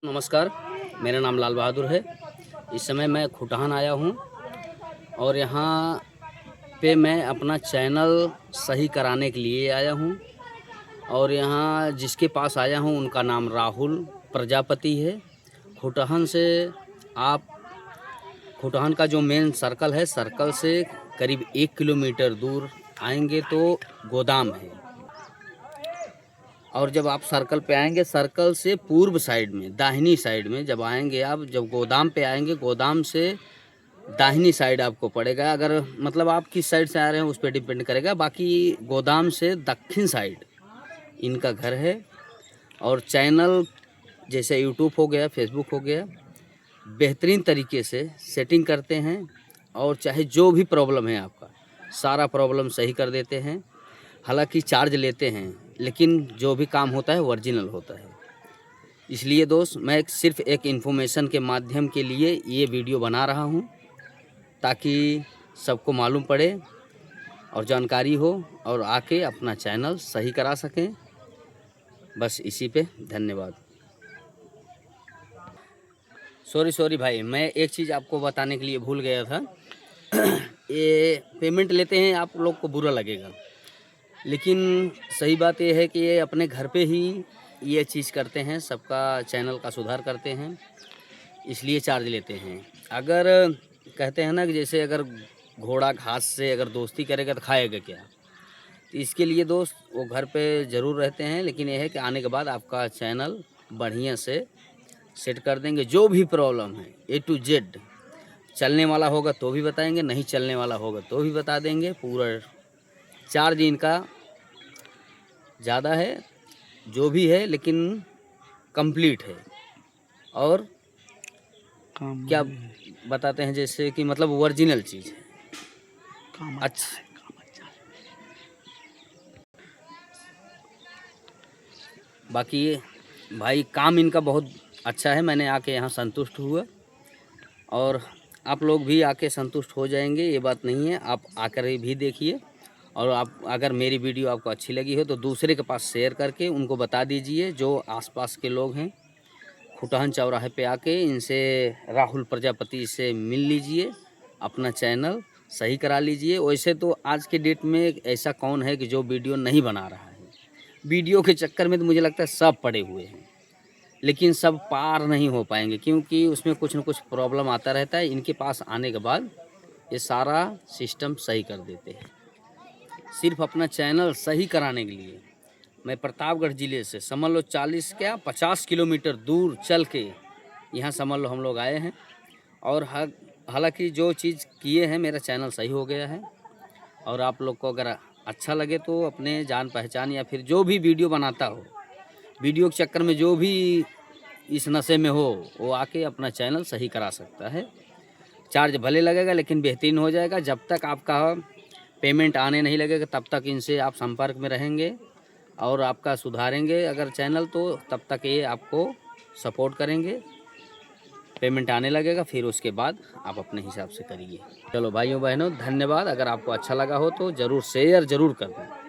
नमस्कार, मेरा नाम लाल बहादुर है। इस समय मैं खुटहान आया हूँ और यहाँ पे मैं अपना चैनल सही कराने के लिए आया हूँ। और यहाँ जिसके पास आया हूँ उनका नाम राहुल प्रजापति है। खुटहान से आप खुटहान का जो मेन सर्कल है, सर्कल से करीब 1 किलोमीटर दूर आएंगे तो गोदाम है। और जब आप सर्कल पे आएंगे, सर्कल से पूर्व साइड में दाहिनी साइड में जब आएंगे, आप जब गोदाम पे आएंगे, गोदाम से दाहिनी साइड आपको पड़ेगा। अगर मतलब आप किस साइड से आ रहे हैं उस पर डिपेंड करेगा। बाकी गोदाम से दक्षिण साइड इनका घर है। और चैनल जैसे यूट्यूब हो गया, फेसबुक हो गया, बेहतरीन तरीके से सेटिंग करते हैं। और चाहे जो भी प्रॉब्लम है आपका, सारा प्रॉब्लम सही कर देते हैं। हालांकि चार्ज लेते हैं, लेकिन जो भी काम होता है वो ओरिजिनल होता है। इसलिए दोस्त, मैं सिर्फ एक इन्फॉर्मेशन के माध्यम के लिए ये वीडियो बना रहा हूँ, ताकि सबको मालूम पड़े और जानकारी हो और आके अपना चैनल सही करा सकें। बस इसी पे धन्यवाद। सॉरी भाई, मैं एक चीज़ आपको बताने के लिए भूल गया था। ये पेमेंट लेते हैं, आप लोग को बुरा लगेगा, लेकिन सही बात यह है कि ये अपने घर पे ही ये चीज़ करते हैं, सबका चैनल का सुधार करते हैं, इसलिए चार्ज लेते हैं। अगर कहते हैं ना कि जैसे अगर घोड़ा घास से अगर दोस्ती करेगा तो खाएगा क्या, तो इसके लिए दोस्त वो घर पे ज़रूर रहते हैं। लेकिन यह है कि आने के बाद आपका चैनल बढ़िया से सेट कर देंगे। जो भी प्रॉब्लम है A to Z, चलने वाला होगा तो भी बताएंगे, नहीं चलने वाला होगा तो भी बता देंगे। पूरा चार्ज इनका ज़्यादा है, जो भी है, लेकिन कंप्लीट है। और क्या बताते हैं, जैसे कि मतलब ओरिजिनल चीज़ है। अच्छा, बाकी भाई काम इनका बहुत अच्छा है। मैंने आके यहाँ संतुष्ट हुआ और आप लोग भी आके संतुष्ट हो जाएंगे, ये बात नहीं है। आप आकर भी देखिए। और आप अगर मेरी वीडियो आपको अच्छी लगी हो तो दूसरे के पास शेयर करके उनको बता दीजिए, जो आसपास के लोग हैं। खुटहान चौराहे पे आके इनसे, राहुल प्रजापति से मिल लीजिए, अपना चैनल सही करा लीजिए। वैसे तो आज के डेट में ऐसा कौन है कि जो वीडियो नहीं बना रहा है। वीडियो के चक्कर में तो मुझे लगता है सब पड़े हुए हैं, लेकिन सब पार नहीं हो पाएंगे, क्योंकि उसमें कुछ न कुछ प्रॉब्लम आता रहता है। इनके पास आने के बाद ये सारा सिस्टम सही कर देते हैं। सिर्फ अपना चैनल सही कराने के लिए मैं प्रतापगढ़ ज़िले से समझ लो 50 किलोमीटर दूर चल के यहाँ समझ लो हम लोग आए हैं। और हालांकि जो चीज़ किए हैं, मेरा चैनल सही हो गया है। और आप लोग को अगर अच्छा लगे तो अपने जान पहचान या फिर जो भी वीडियो बनाता हो, वीडियो के चक्कर में जो भी इस नशे में हो, वो आके अपना चैनल सही करा सकता है। चार्ज भले लगेगा, लेकिन बेहतरीन हो जाएगा। जब तक आपका पेमेंट आने नहीं लगेगा तब तक इनसे आप संपर्क में रहेंगे और आपका सुधारेंगे अगर चैनल, तो तब तक ये आपको सपोर्ट करेंगे। पेमेंट आने लगेगा, फिर उसके बाद आप अपने हिसाब से करिए। चलो भाइयों बहनों, धन्यवाद। अगर आपको अच्छा लगा हो तो ज़रूर शेयर ज़रूर कर दें।